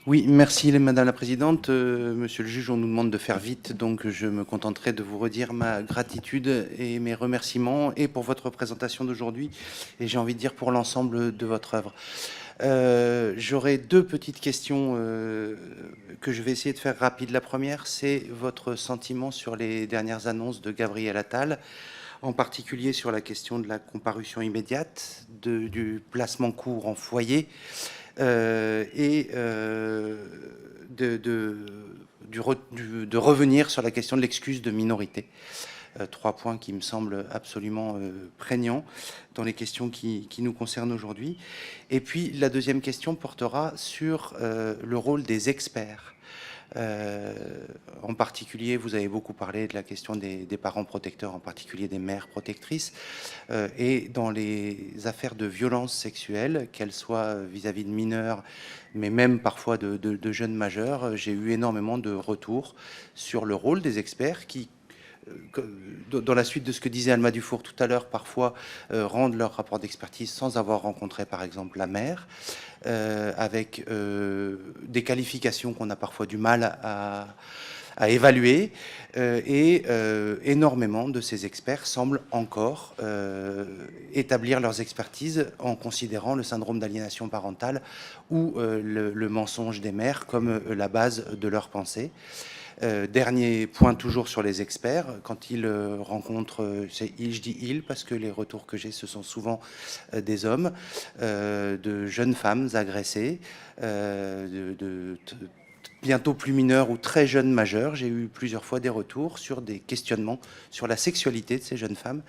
Oui, merci Madame la Présidente. Monsieur le juge, on nous demande de faire vite, donc je me contenterai de vous redire ma gratitude et mes remerciements, et pour votre présentation d'aujourd'hui, et j'ai envie de dire pour l'ensemble de votre œuvre. J'aurais deux petites questions que je vais essayer de faire rapides. La première, c'est votre sentiment sur les dernières annonces de Gabriel Attal, en particulier sur la question de la comparution immédiate, du placement court en foyer, et de revenir sur la question de l'excuse de minorité. Trois points qui me semblent absolument prégnants dans les questions qui nous concernent aujourd'hui. Et puis la deuxième question portera sur le rôle des experts. En particulier, vous avez beaucoup parlé de la question des parents protecteurs, en particulier des mères protectrices, et dans les affaires de violence sexuelle, qu'elles soient vis-à-vis de mineurs, mais même parfois de jeunes majeurs, j'ai eu énormément de retours sur le rôle des experts qui, dans la suite de ce que disait Alma Dufour tout à l'heure, parfois rendent leur rapport d'expertise sans avoir rencontré par exemple la mère, avec des qualifications qu'on a parfois du mal à évaluer, et énormément de ces experts semblent encore établir leurs expertises en considérant le syndrome d'aliénation parentale ou le mensonge des mères comme la base de leur pensée. Dernier point toujours sur les experts, quand ils rencontrent, je dis ils parce que les retours que j'ai, ce sont souvent des hommes, de jeunes femmes agressées, bientôt plus mineurs ou très jeunes majeurs. J'ai eu plusieurs fois des retours sur des questionnements sur la sexualité de ces jeunes femmes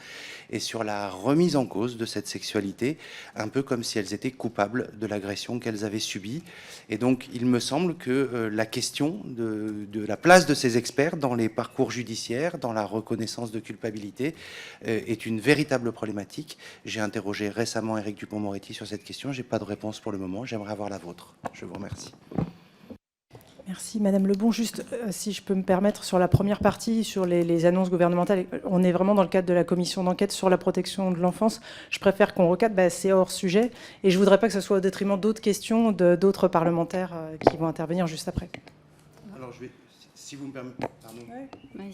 et sur la remise en cause de cette sexualité, un peu comme si elles étaient coupables de l'agression qu'elles avaient subie. Et donc, il me semble que la question de la place de ces experts dans les parcours judiciaires, dans la reconnaissance de culpabilité, est une véritable problématique. J'ai interrogé récemment Éric Dupond-Moretti sur cette question. Je n'ai pas de réponse pour le moment. J'aimerais avoir la vôtre. Je vous remercie. Merci Madame Lebon. Juste, si je peux me permettre, sur la première partie, sur les annonces gouvernementales, on est vraiment dans le cadre de la commission d'enquête sur la protection de l'enfance. Je préfère qu'on recadre, c'est hors sujet. Et je ne voudrais pas que ce soit au détriment d'autres questions, d'autres parlementaires qui vont intervenir juste après. Alors, si vous me permettez... Pardon. Ouais.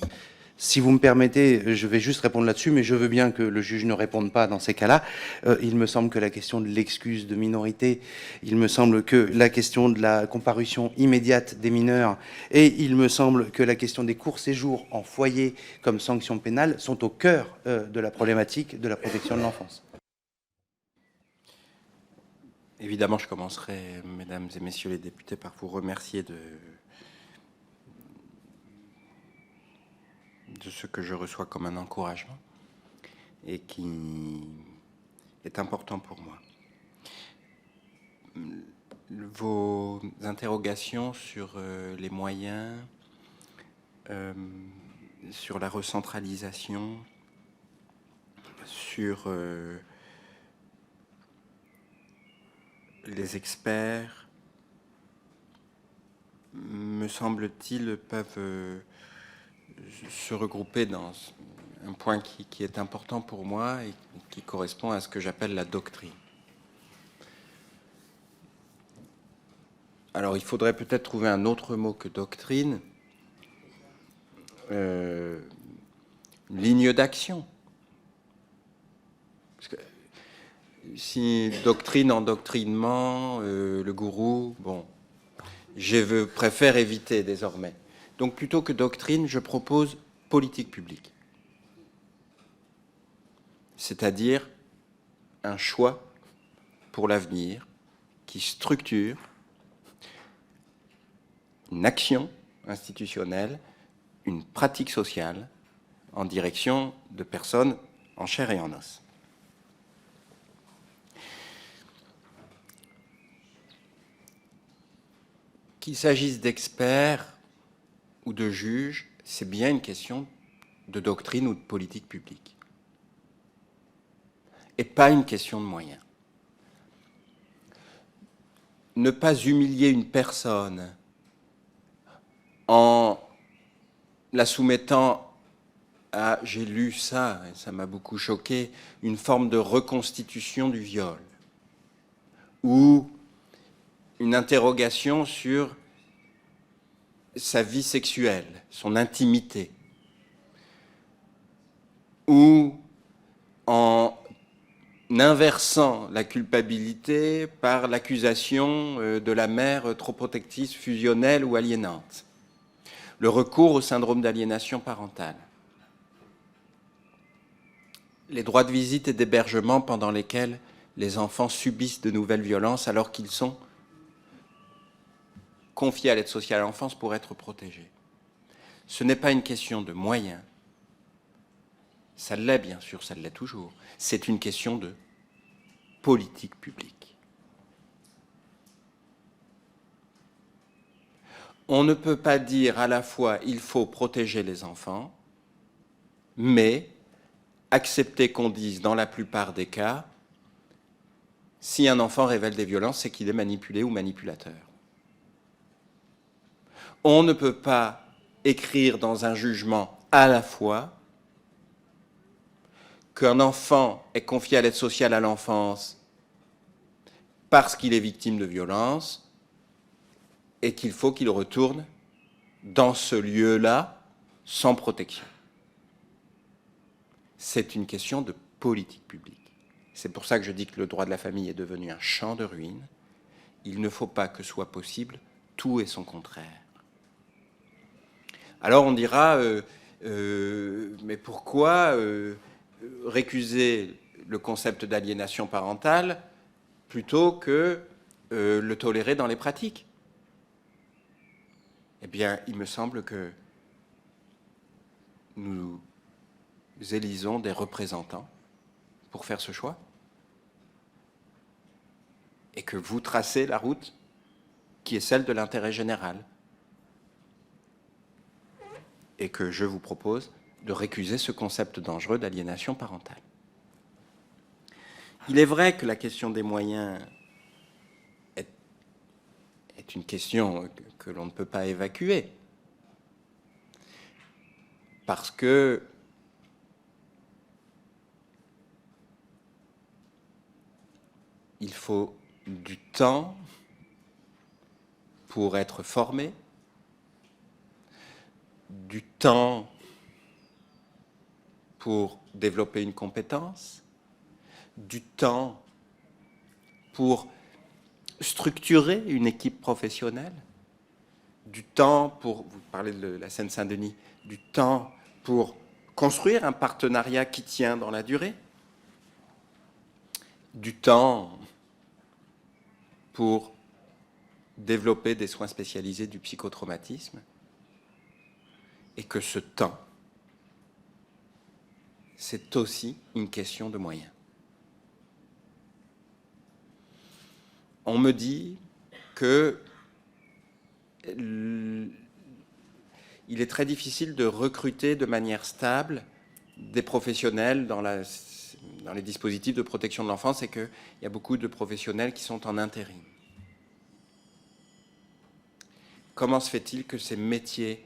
Si vous me permettez, je vais juste répondre là-dessus, mais je veux bien que le juge ne réponde pas dans ces cas-là. Il me semble que la question de l'excuse de minorité, il me semble que la question de la comparution immédiate des mineurs, et il me semble que la question des courts séjours en foyer comme sanction pénale sont au cœur de la problématique de la protection de l'enfance. Évidemment, je commencerai, mesdames et messieurs les députés, par vous remercier de ce que je reçois comme un encouragement et qui est important pour moi. Vos interrogations sur les moyens, sur la recentralisation, sur les experts, me semble-t-il, peuvent se regrouper dans un point qui est important pour moi et qui correspond à ce que j'appelle la doctrine. Alors, il faudrait peut-être trouver un autre mot que doctrine, une ligne d'action. Parce que si doctrine, endoctrinement, le gourou, bon, je préfère éviter désormais. Donc, plutôt que doctrine, je propose politique publique. C'est-à-dire un choix pour l'avenir qui structure une action institutionnelle, une pratique sociale en direction de personnes en chair et en os. Qu'il s'agisse d'experts ou de juges, c'est bien une question de doctrine ou de politique publique. Et pas une question de moyens. Ne pas humilier une personne en la soumettant à, j'ai lu ça, et ça m'a beaucoup choqué, une forme de reconstitution du viol, ou une interrogation sur sa vie sexuelle, son intimité, ou en inversant la culpabilité par l'accusation de la mère trop protectrice, fusionnelle ou aliénante. Le recours au syndrome d'aliénation parentale. Les droits de visite et d'hébergement pendant lesquels les enfants subissent de nouvelles violences alors qu'ils sont confiés à l'aide sociale à l'enfance pour être protégés. Ce n'est pas une question de moyens. Ça l'est bien sûr, ça l'est toujours. C'est une question de politique publique. On ne peut pas dire à la fois il faut protéger les enfants, mais accepter qu'on dise dans la plupart des cas, si un enfant révèle des violences, c'est qu'il est manipulé ou manipulateur. On ne peut pas écrire dans un jugement à la fois qu'un enfant est confié à l'aide sociale à l'enfance parce qu'il est victime de violences et qu'il faut qu'il retourne dans ce lieu-là sans protection. C'est une question de politique publique. C'est pour ça que je dis que le droit de la famille est devenu un champ de ruines. Il ne faut pas que soit possible tout et son contraire. Alors on dira, mais pourquoi récuser le concept d'aliénation parentale plutôt que le tolérer dans les pratiques? Eh bien, il me semble que nous élisons des représentants pour faire ce choix et que vous tracez la route qui est celle de l'intérêt général et que je vous propose de récuser ce concept dangereux d'aliénation parentale. Il est vrai que la question des moyens est une question que l'on ne peut pas évacuer parce que il faut du temps pour être formé, du temps pour développer une compétence, du temps pour structurer une équipe professionnelle, du temps pour, vous parlez de la Seine-Saint-Denis, du temps pour construire un partenariat qui tient dans la durée, du temps pour développer des soins spécialisés du psychotraumatisme, et que ce temps, c'est aussi une question de moyens. On me dit que il est très difficile de recruter de manière stable des professionnels dans les dispositifs de protection de l'enfance et qu'il y a beaucoup de professionnels qui sont en intérim. Comment se fait-il que ces métiers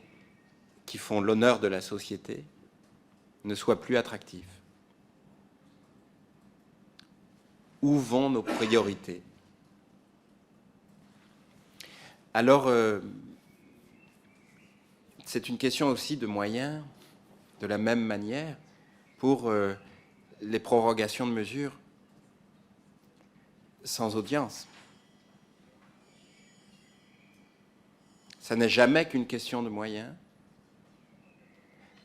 qui font l'honneur de la société ne soient plus attractifs? Où vont nos priorités? Alors, c'est une question aussi de moyens, de la même manière, pour les prorogations de mesures sans audience. Ça n'est jamais qu'une question de moyens,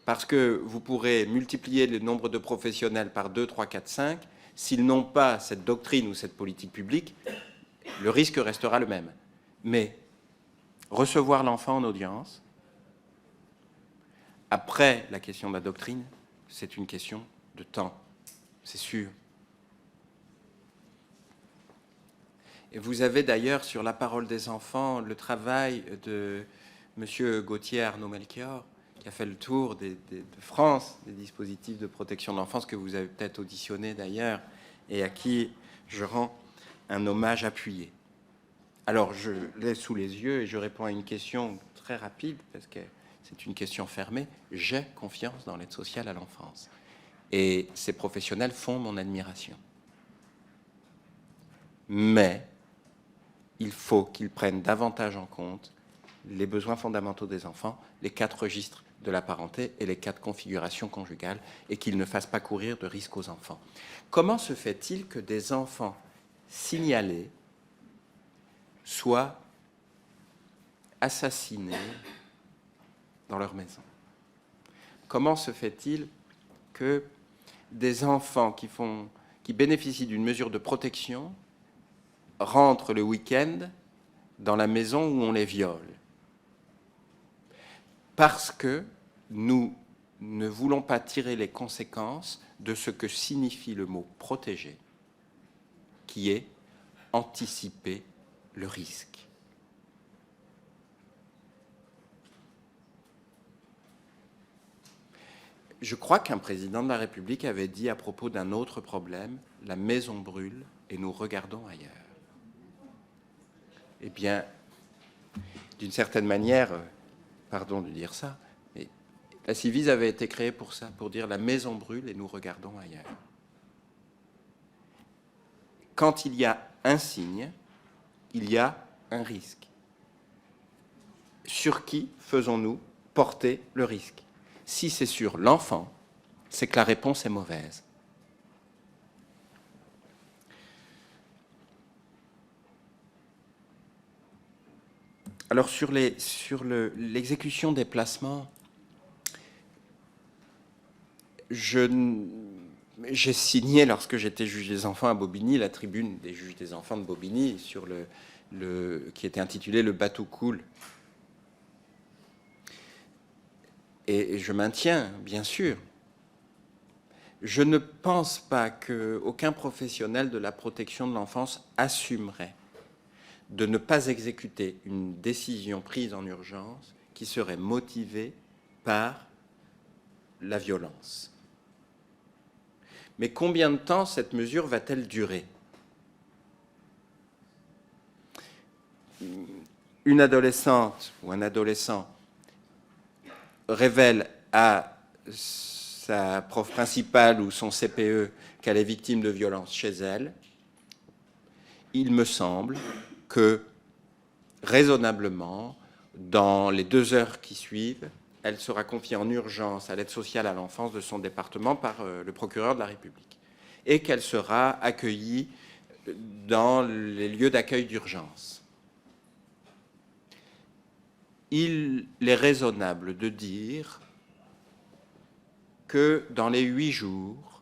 parce que vous pourrez multiplier le nombre de professionnels par 2, 3, 4, 5, s'ils n'ont pas cette doctrine ou cette politique publique, le risque restera le même. Mais recevoir l'enfant en audience, après la question de la doctrine, c'est une question de temps, c'est sûr. Et vous avez d'ailleurs sur la parole des enfants le travail de M. Gauthier Arnaud-Melchior, qui a fait le tour de France des dispositifs de protection de l'enfance, que vous avez peut-être auditionné d'ailleurs, et à qui je rends un hommage appuyé. Alors, je l'ai sous les yeux et je réponds à une question très rapide, parce que c'est une question fermée. J'ai confiance dans l'aide sociale à l'enfance. Et ces professionnels font mon admiration. Mais il faut qu'ils prennent davantage en compte les besoins fondamentaux des enfants, les 4 registres de la parenté et les 4 configurations conjugales, et qu'ils ne fassent pas courir de risques aux enfants. Comment se fait-il que des enfants signalés soient assassinés dans leur maison? Comment se fait-il que des enfants qui bénéficient d'une mesure de protection rentrent le week-end dans la maison où on les viole? Parce que nous ne voulons pas tirer les conséquences de ce que signifie le mot protéger, qui est anticiper le risque. Je crois qu'un président de la République avait dit à propos d'un autre problème, la maison brûle et nous regardons ailleurs. Eh bien, d'une certaine manière, pardon de dire ça, mais la Ciivise avait été créée pour ça, pour dire la maison brûle et nous regardons ailleurs. Quand il y a un signe, il y a un risque. Sur qui faisons-nous porter le risque? Si c'est sur l'enfant, c'est que la réponse est mauvaise. Alors sur l'exécution des placements, j'ai signé, lorsque j'étais juge des enfants à Bobigny, la tribune des juges des enfants de Bobigny, sur qui était intitulée « Le bateau coule ». Et je maintiens, bien sûr, je ne pense pas qu'aucun professionnel de la protection de l'enfance assumerait de ne pas exécuter une décision prise en urgence qui serait motivée par la violence. Mais combien de temps cette mesure va-t-elle durer? Une adolescente ou un adolescent révèle à sa prof principale ou son CPE qu'elle est victime de violence chez elle, il me semble que, raisonnablement, dans les 2 heures qui suivent, elle sera confiée en urgence à l'aide sociale à l'enfance de son département par le procureur de la République et qu'elle sera accueillie dans les lieux d'accueil d'urgence. Il est raisonnable de dire que dans les 8 jours,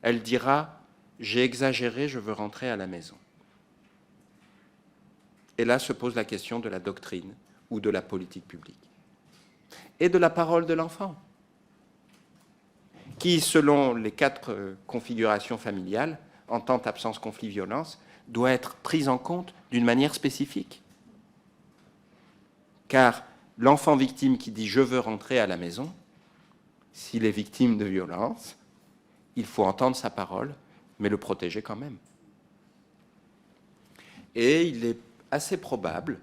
elle dira « j'ai exagéré, je veux rentrer à la maison ». Et là se pose la question de la doctrine ou de la politique publique. Et de la parole de l'enfant, qui, selon les 4 configurations familiales, entente, absence, conflit, violence, doit être prise en compte d'une manière spécifique. Car l'enfant victime qui dit « je veux rentrer à la maison », s'il est victime de violence, il faut entendre sa parole, mais le protéger quand même. Et il est assez probable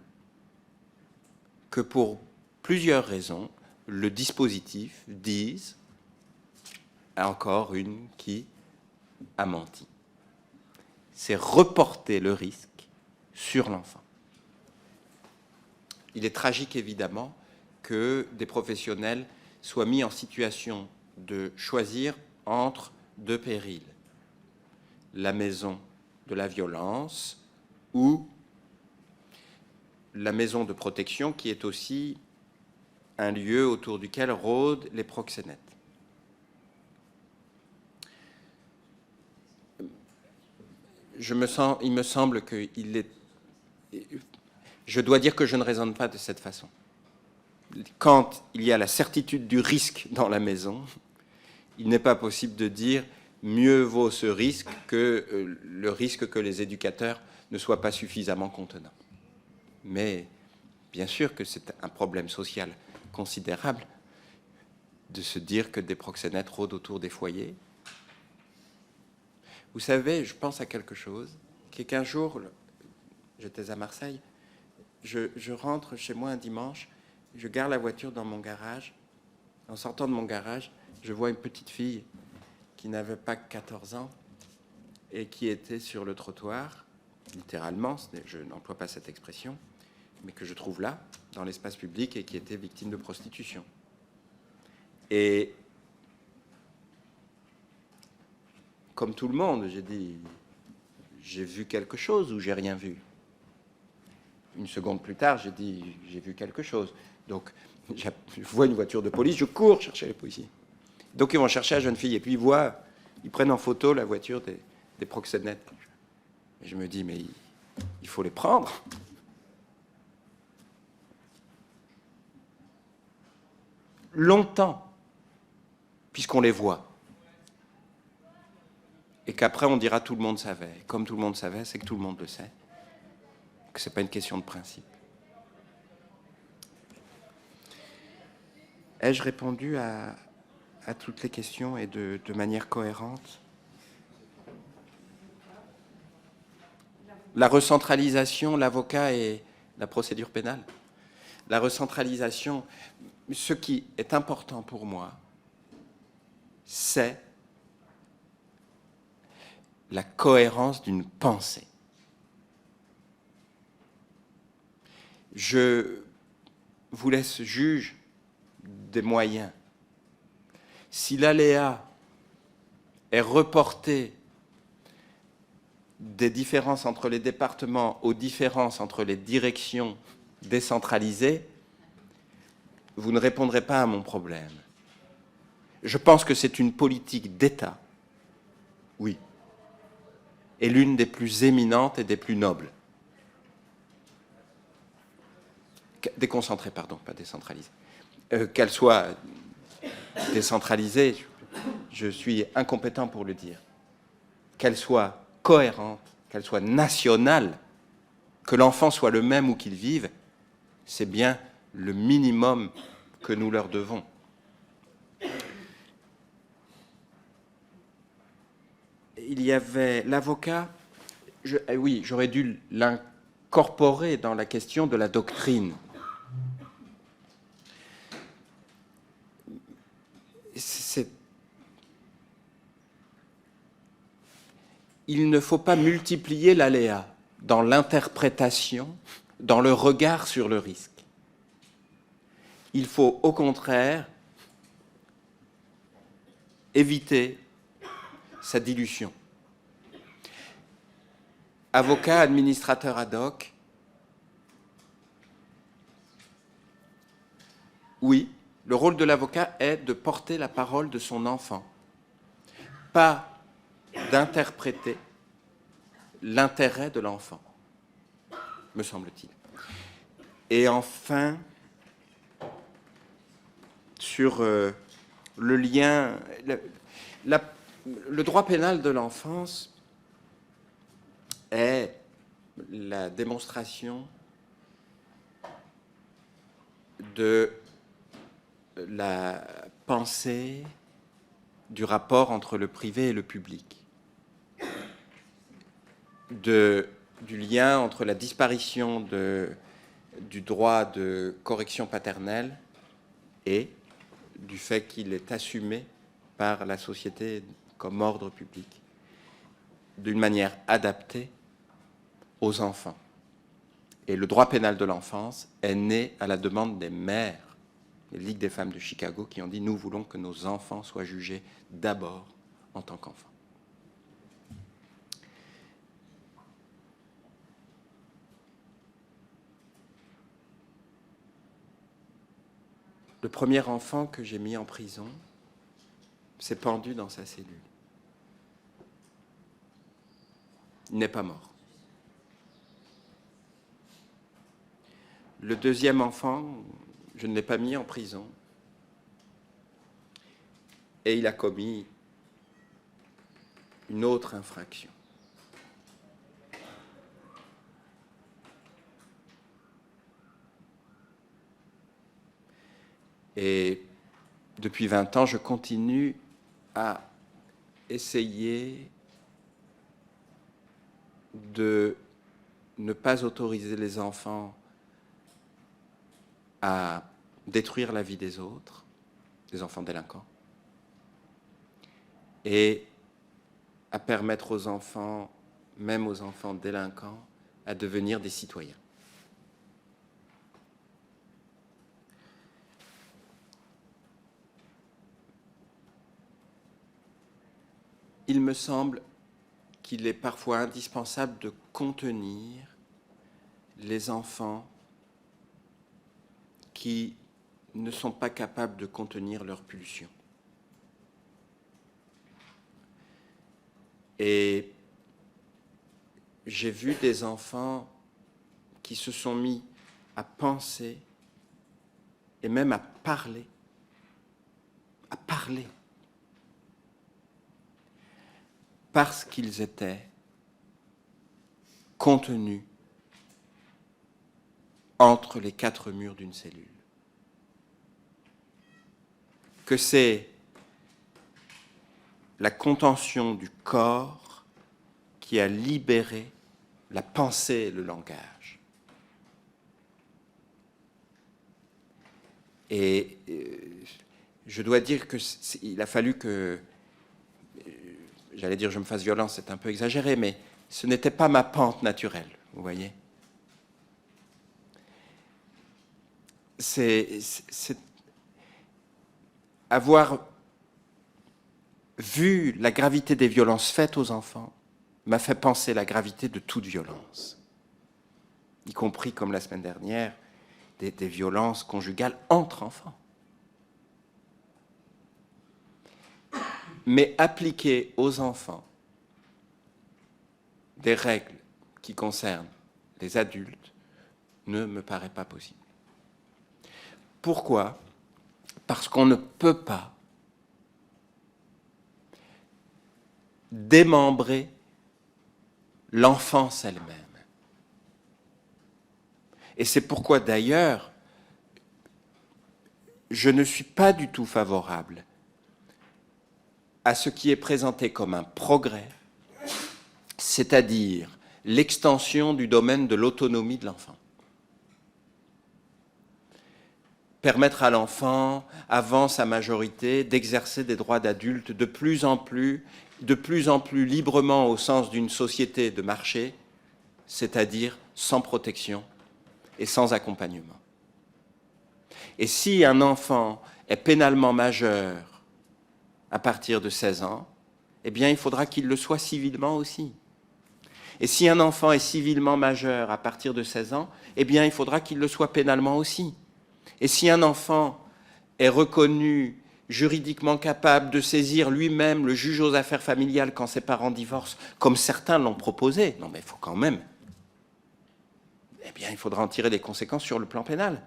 que pour plusieurs raisons, le dispositif dise encore une qui a menti. C'est reporter le risque sur l'enfant. Il est tragique, évidemment, que des professionnels soient mis en situation de choisir entre 2 périls. La maison de la violence ou la maison de protection, qui est aussi un lieu autour duquel rôdent les proxénètes. Il me semble qu'il est... Je dois dire que je ne raisonne pas de cette façon. Quand il y a la certitude du risque dans la maison, il n'est pas possible de dire mieux vaut ce risque que le risque que les éducateurs ne soient pas suffisamment contenants. Mais bien sûr que c'est un problème social considérable de se dire que des proxénètes rôdent autour des foyers. Vous savez, je pense à quelque chose, qui est qu'un jour, j'étais à Marseille, je rentre chez moi un dimanche, je gare la voiture dans mon garage. En sortant de mon garage, je vois une petite fille qui n'avait pas 14 ans et qui était sur le trottoir littéralement, je n'emploie pas cette expression, mais que je trouve là, dans l'espace public, et qui était victime de prostitution. Et comme tout le monde, j'ai dit, j'ai vu quelque chose ou j'ai rien vu. Une seconde plus tard, j'ai dit, j'ai vu quelque chose. Donc, je vois une voiture de police, je cours chercher les policiers. Donc, ils vont chercher la jeune fille, et puis ils prennent en photo la voiture des proxénètes. Et je me dis, mais il faut les prendre. Longtemps, puisqu'on les voit. Et qu'après, on dira tout le monde savait. Et comme tout le monde savait, c'est que tout le monde le sait. Que ce n'est pas une question de principe. Ai-je répondu à toutes les questions et de manière cohérente? La recentralisation, l'avocat et la procédure pénale. La recentralisation, ce qui est important pour moi, c'est la cohérence d'une pensée. Je vous laisse juge des moyens. Si l'aléa est reporté des différences entre les départements aux différences entre les directions décentralisées, vous ne répondrez pas à mon problème. Je pense que c'est une politique d'État, oui, et l'une des plus éminentes et des plus nobles. Déconcentrée, pardon, pas décentralisée. Qu'elle soit décentralisée, je suis incompétent pour le dire. Qu'elle soit cohérente, qu'elle soit nationale, que l'enfant soit le même où qu'il vive, c'est bien le minimum que nous leur devons. Il y avait l'avocat, oui, j'aurais dû l'incorporer dans la question de la doctrine. Il ne faut pas multiplier l'aléa dans l'interprétation, dans le regard sur le risque. Il faut au contraire éviter sa dilution. Avocat, administrateur ad hoc, oui, le rôle de l'avocat est de porter la parole de son enfant, pas d'interpréter l'intérêt de l'enfant, me semble-t-il. Et enfin, sur le lien, le droit pénal de l'enfance est la démonstration de la pensée du rapport entre le privé et le public, du lien entre la disparition du droit de correction paternelle et du fait qu'il est assumé par la société comme ordre public, d'une manière adaptée aux enfants. Et le droit pénal de l'enfance est né à la demande des mères, les Ligues des femmes de Chicago, qui ont dit « Nous voulons que nos enfants soient jugés d'abord en tant qu'enfants ». Le premier enfant que j'ai mis en prison s'est pendu dans sa cellule. Il n'est pas mort. Le deuxième enfant, je ne l'ai pas mis en prison. Et il a commis une autre infraction. Et depuis 20 ans, je continue à essayer de ne pas autoriser les enfants à détruire la vie des autres, des enfants délinquants, et à permettre aux enfants, même aux enfants délinquants, à devenir des citoyens. Il me semble qu'il est parfois indispensable de contenir les enfants qui ne sont pas capables de contenir leurs pulsions. Et j'ai vu des enfants qui se sont mis à penser et même à parler, parce qu'ils étaient contenus entre les quatre murs d'une cellule. Que c'est la contention du corps qui a libéré la pensée et le langage. Et je dois dire qu'il a fallu que, j'allais dire je me fasse violence, c'est un peu exagéré, mais ce n'était pas ma pente naturelle, vous voyez. C'est avoir vu la gravité des violences faites aux enfants m'a fait penser la gravité de toute violence, y compris, comme la semaine dernière, des violences conjugales entre enfants. Mais appliquer aux enfants des règles qui concernent les adultes ne me paraît pas possible. Pourquoi ? Parce qu'on ne peut pas démembrer l'enfance elle-même. Et c'est pourquoi d'ailleurs, je ne suis pas du tout favorable à ce qui est présenté comme un progrès, c'est-à-dire l'extension du domaine de l'autonomie de l'enfant. Permettre à l'enfant, avant sa majorité, d'exercer des droits d'adulte de plus en plus librement au sens d'une société de marché, c'est-à-dire sans protection et sans accompagnement. Et si un enfant est pénalement majeur à partir de 16 ans, eh bien, il faudra qu'il le soit civilement aussi. Et si un enfant est civilement majeur à partir de 16 ans, eh bien, il faudra qu'il le soit pénalement aussi. Et si un enfant est reconnu juridiquement capable de saisir lui-même le juge aux affaires familiales quand ses parents divorcent, comme certains l'ont proposé, non mais il faut quand même, eh bien, il faudra en tirer les conséquences sur le plan pénal.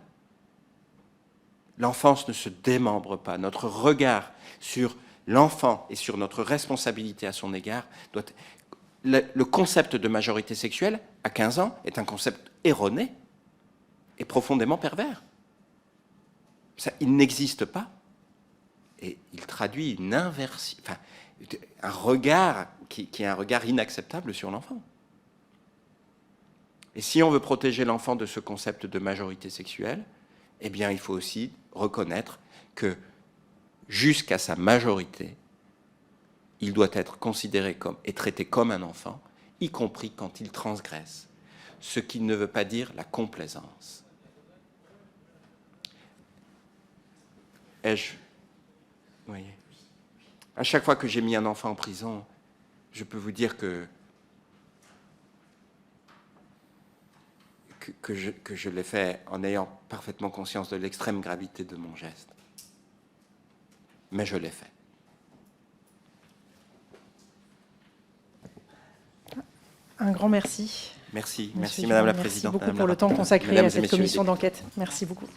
L'enfance ne se démembre pas. Notre regard sur l'enfant et sur notre responsabilité à son égard doit... Le concept de majorité sexuelle, à 15 ans, est un concept erroné et profondément pervers. Ça, il n'existe pas. Et il traduit une inversion, enfin, un regard qui est un regard inacceptable sur l'enfant. Et si on veut protéger l'enfant de ce concept de majorité sexuelle, eh bien, il faut aussi reconnaître que jusqu'à sa majorité, il doit être considéré comme et traité comme un enfant, y compris quand il transgresse, ce qui ne veut pas dire la complaisance. Vous voyez, à chaque fois que j'ai mis un enfant en prison, je peux vous dire que je l'ai fait en ayant parfaitement conscience de l'extrême gravité de mon geste. Mais je l'ai fait. Un grand merci. Merci, Monsieur Madame la Durand, Présidente. Merci beaucoup pour le temps consacré à cette commission d'enquête. Merci beaucoup.